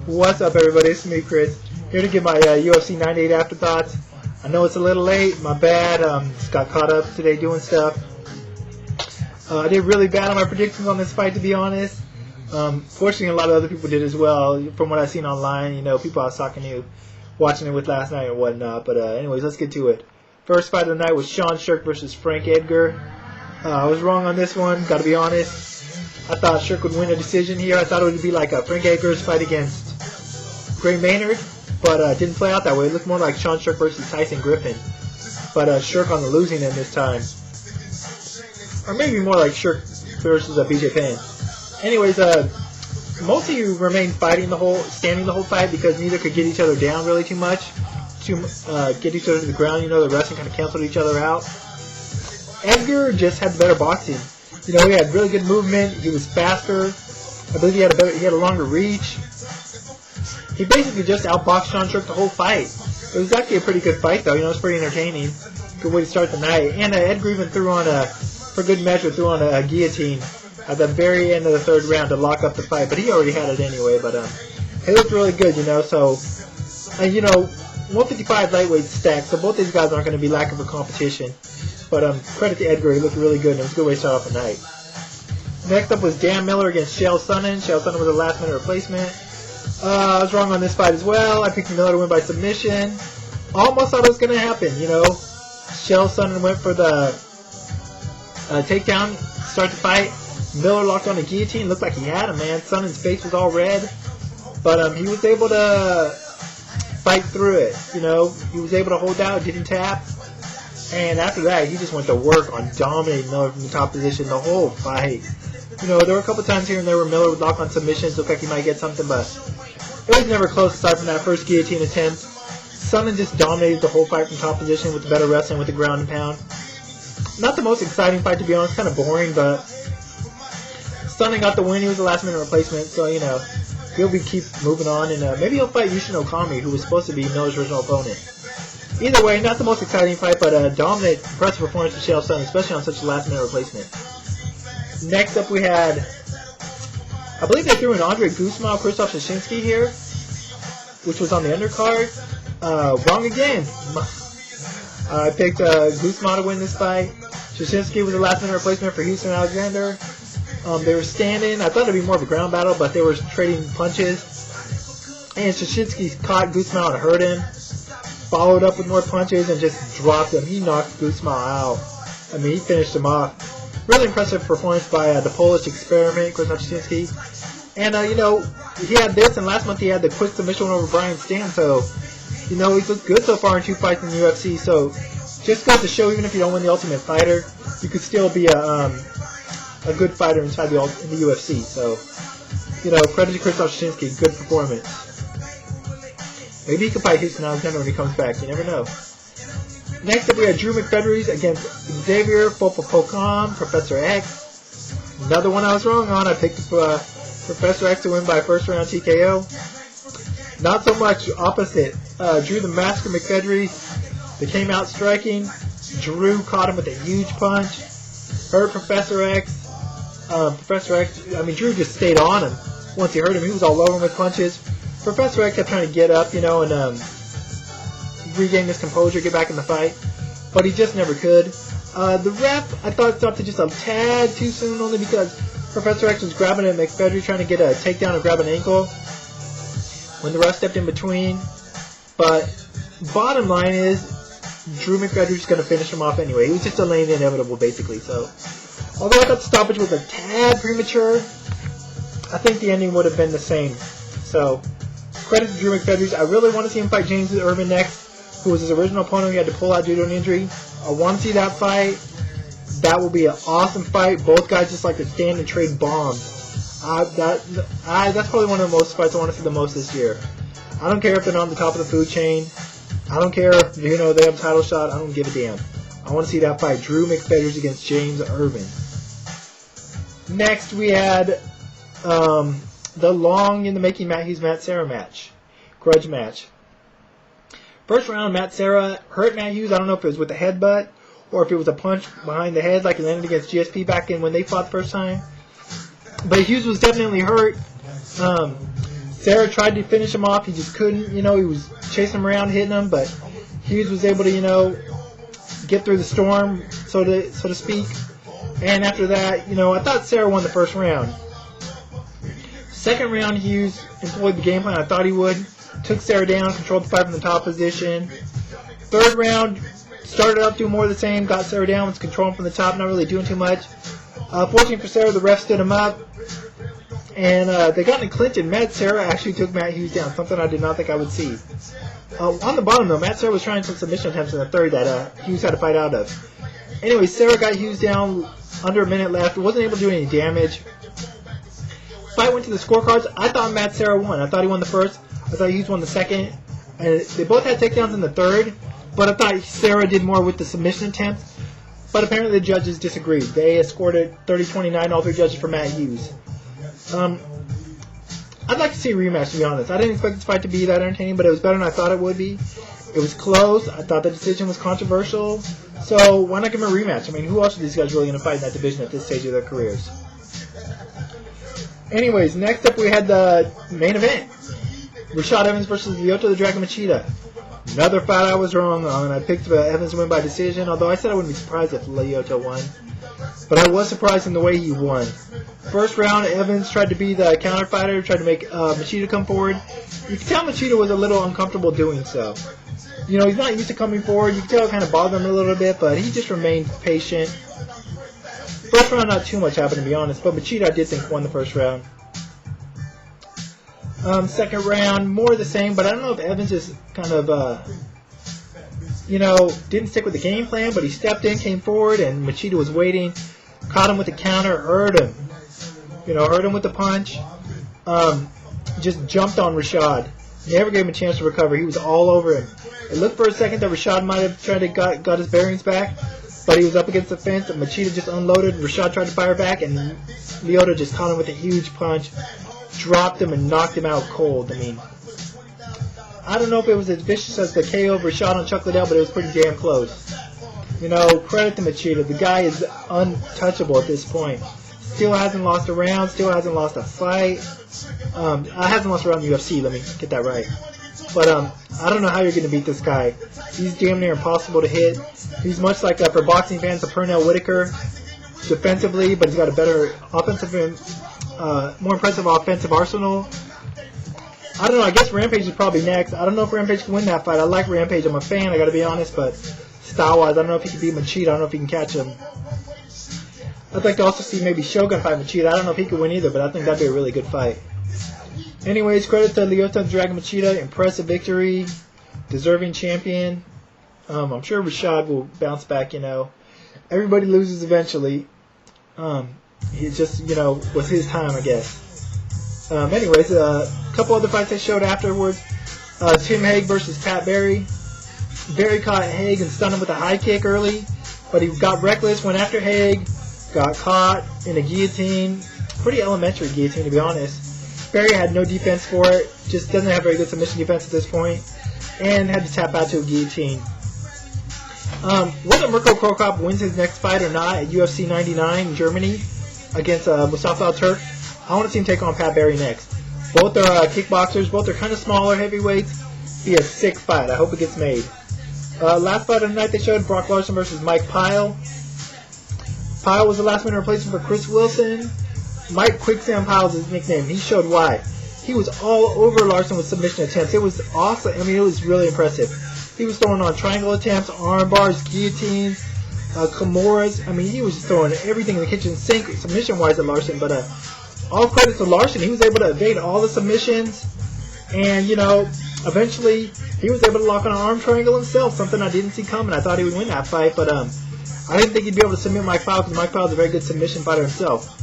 What's up, everybody? It's me, Chris, here to give my UFC 98 afterthoughts. I know it's a little late, my bad. Just got caught up today doing stuff. I did really bad on my predictions on this fight, to be honest. Fortunately, a lot of other people did as well. From what I've seen online, people I was talking to, watching it with last night and whatnot. But anyways, let's get to it. First fight of the night was Sean Shirk versus Frank Edgar. I was wrong on this one, gotta be honest. I thought Shirk would win a decision here. I thought it would be like a Frank Edgar's fight against Gray Maynard, but it didn't play out that way. It looked more like Sean Shirk versus Tyson Griffin, but Shirk on the losing end this time. Or maybe more like Shirk versus BJ Penn. Anyways, most of you remained standing the whole fight because neither could get each other down really too much to get each other to the ground. The wrestling kind of canceled each other out. Edgar just had better boxing. He had really good movement. He was faster. I believe he had a longer reach. He basically just outboxed Sean Shirk the whole fight. It was actually a pretty good fight, though. It was pretty entertaining. Good way to start the night. And Edgar even threw on for good measure, threw on a guillotine at the very end of the third round to lock up the fight. But he already had it anyway. But it looked really good, So, 155 lightweight stacked. So both these guys aren't going to be lacking for competition. But credit to Edgar, he looked really good, and it was a good way to start off the night. Next up was Dan Miller against Chael Sonnen. Chael Sonnen was a last-minute replacement. I was wrong on this fight as well. I picked Miller to win by submission. Almost thought it was going to happen, Chael Sonnen went for the takedown to start the fight. Miller locked on a guillotine. Looked like he had him, man. Sonnen's face was all red. But he was able to fight through it, He was able to hold out, didn't tap. And after that, he just went to work on dominating Miller from the top position the whole fight. There were a couple times here and there where Miller would lock on submissions, looked like he might get something, but it was never close aside from that first guillotine attempt. Sonnen just dominated the whole fight from top position with the better wrestling, with the ground and pound. Not the most exciting fight, to be honest, kind of boring, but Sonnen got the win. He was a last-minute replacement, so, he'll keep moving on, and maybe he'll fight Yushin Okami, who was supposed to be Miller's original opponent. Either way, not the most exciting fight, but a dominant, impressive performance for Chael Sonnen, especially on such a last-minute replacement. Next up, we had, I believe they threw in Andre Guzman, Krzysztof Szynski here, which was on the undercard. Wrong again. I picked Guzman to win this fight. Szynski was a last-minute replacement for Houston Alexander. They were standing. I thought it would be more of a ground battle, but they were trading punches. And Szynski caught Guzman and hurt him. Followed up with more punches and just dropped him. He knocked Guzman out. He finished him off. Really impressive performance by the Polish experiment, Krzysztof Szynski. And, he had this, and last month he had the quick submission over Brian Stann. So, he's looked good so far in 2 fights in the UFC. So, just goes to show, even if you don't win the Ultimate Fighter, you could still be a good fighter inside in the UFC. So, credit to Krzysztof Szynski. Good performance. Maybe he could fight Houston Alexander when he comes back. You never know. Next up, we had Drew McFedries against Xavier Fopopokam, Professor X. Another one I was wrong on. I picked Professor X to win by first-round TKO. Not so much opposite. Drew the Master McFedries. They came out striking. Drew caught him with a huge punch. Hurt Professor X. Drew just stayed on him. Once he hurt him, he was all over him with punches. Professor X kept trying to get up, and regain his composure, get back in the fight, but he just never could. The ref, I thought, stopped it just a tad too soon, only because Professor X was grabbing at McFedry, trying to get a takedown and grab an ankle when the ref stepped in between. But bottom line is, Drew McFedry's going to finish him off anyway. He was just delaying the inevitable, basically. So, although I thought the stoppage was a tad premature, I think the ending would have been the same. So, credit to Drew McFedries. I really want to see him fight James Irvin next, who was his original opponent. He had to pull out due to an injury. I want to see that fight. That will be an awesome fight. Both guys just like to stand and trade bombs. That's probably one of the most fights I want to see the most this year. I don't care if they're not on the top of the food chain. I don't care if they have a title shot. I don't give a damn. I want to see that fight. Drew McFedries against James Irvin. Next, we had the long-in-the-making Matt Hughes, Matt Serra match. Grudge match. First round, Matt Serra hurt Matt Hughes. I don't know if it was with a headbutt or if it was a punch behind the head like he landed against GSP back in when they fought the first time. But Hughes was definitely hurt. Serra tried to finish him off. He just couldn't. He was chasing him around, hitting him, but Hughes was able to, get through the storm, so to speak. And after that, I thought Serra won the first round. Second round, Hughes employed the game plan I thought he would. Took Serra down, controlled the fight from the top position. Third round, started up doing more of the same, got Serra down, was controlling from the top, not really doing too much. Fortunately for Serra, the ref stood him up. And they got in a clinch, and Matt Serra actually took Matt Hughes down, something I did not think I would see. On the bottom, though, Matt Serra was trying some submission attempts in the third that Hughes had to fight out of. Anyway, Serra got Hughes down, under a minute left, wasn't able to do any damage. Fight went to the scorecards. I thought Matt Serra won. I thought he won the first. I thought Hughes won the second. And they both had takedowns in the third, but I thought Serra did more with the submission attempts. But apparently the judges disagreed. They scored it 30-29, all three judges for Matt Hughes. I'd like to see a rematch, to be honest. I didn't expect this fight to be that entertaining, but it was better than I thought it would be. It was close. I thought the decision was controversial. So why not give him a rematch? I mean, who else are these guys really going to fight in that division at this stage of their careers? Anyways, next up we had the main event. Rashad Evans versus Lyoto the Dragon Machida. Another fight I was wrong on. I picked Evans to win by decision, although I said I wouldn't be surprised if Lyoto won. But I was surprised in the way he won. First round, Evans tried to be the counter fighter, tried to make Machida come forward. You could tell Machida was a little uncomfortable doing so. He's not used to coming forward. You could tell it kind of bothered him a little bit, but he just remained patient. First round, not too much happened, to be honest, but Machida, I did think, won the first round. Second round, more of the same, but I don't know if Evans just kind of, didn't stick with the game plan, but he stepped in, came forward, and Machida was waiting, caught him with the counter, hurt him with the punch, just jumped on Rashad. Never gave him a chance to recover. He was all over him. It looked for a second that Rashad might have tried to got his bearings back, but he was up against the fence, and Machida just unloaded. Rashad tried to fire back, and Lyoto just caught him with a huge punch, dropped him, and knocked him out cold. I mean, I don't know if it was as vicious as the KO of Rashad on Chuck Liddell, but it was pretty damn close. Credit to Machida. The guy is untouchable at this point. Still hasn't lost a round, still hasn't lost a fight. Hasn't lost a round in the UFC, let me get that right. But I don't know how you're going to beat this guy. He's damn near impossible to hit. He's much like, for boxing fans, a Pernell Whitaker defensively, but he's got a better offensive and more impressive offensive arsenal. I don't know, I guess Rampage is probably next. I don't know if Rampage can win that fight. I like Rampage, I'm a fan, I gotta be honest, but style-wise, I don't know if he can beat Machida, I don't know if he can catch him. I'd like to also see maybe Shogun fight Machida. I don't know if he could win either, but I think that'd be a really good fight. Anyways, credit to Lyoto the Dragon Machida. Impressive victory. Deserving champion. I'm sure Rashad will bounce back, Everybody loses eventually. It just, was his time, I guess. Anyways, a couple other fights they showed afterwards. Tim Hague versus Pat Barry. Barry caught Hague and stunned him with a high kick early, but he got reckless, went after Hague, got caught in a guillotine. Pretty elementary guillotine, to be honest. Barry had no defense for it, just doesn't have very good submission defense at this point, and had to tap out to a guillotine. Whether Mirko Cro Cop wins his next fight or not at UFC 99 in Germany against Mustafa Al-Turk, I want to see him take on Pat Barry next. Both are kickboxers, both are kind of smaller heavyweights. Be a sick fight. I hope it gets made. Last fight of the night they showed Brock Larson versus Mike Pyle. Pyle was the last minute replacement for Chris Wilson. Mike Quicksand Pyle is his nickname. He showed why. He was all over Larson with submission attempts. It was awesome. I mean, it was really impressive. He was throwing on triangle attempts, arm bars, guillotines, Kimuras. I mean, he was just throwing everything in the kitchen sink submission-wise at Larson. But all credit to Larson. He was able to evade all the submissions. And, eventually he was able to lock on an arm triangle himself, something I didn't see coming. I thought he would win that fight, but I didn't think he'd be able to submit Mike Pyle because Mike Pyle is a very good submission fighter himself.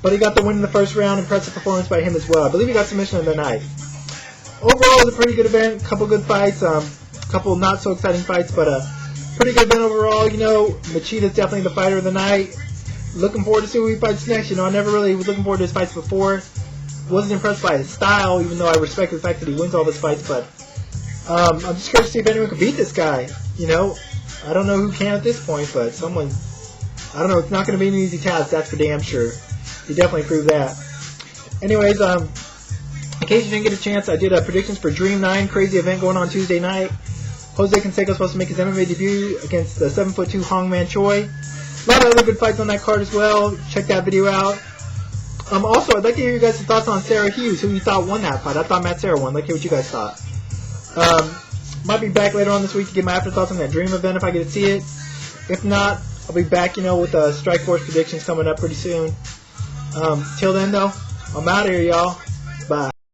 But he got the win in the first round. Impressive performance by him as well. I believe he got submission of the night. Overall, it was a pretty good event. Couple good fights. Couple not so exciting fights, but pretty good event overall. Machida's definitely the fighter of the night. Looking forward to see who he fights next. I never really was looking forward to his fights before. Wasn't impressed by his style, even though I respect the fact that he wins all his fights. But I'm just curious to see if anyone can beat this guy. I don't know who can at this point, but someone. I don't know. It's not going to be an easy task. That's for damn sure. He definitely proved that. Anyways, In case you didn't get a chance, I did predictions for Dream 9, crazy event going on Tuesday night. Jose Canseco's supposed to make his MMA debut against the 7'2" Hong Man Choi. A lot of other good fights on that card as well. Check that video out. Also, I'd like to hear you guys' thoughts on Sarah Hughes, who you thought won that fight. I thought Matt Serra won. I'd like to hear what you guys thought. Might be back later on this week to give my afterthoughts on that Dream event if I get to see it. If not, I'll be back, with Strike Force predictions coming up pretty soon. Till then, though, I'm out of here, y'all.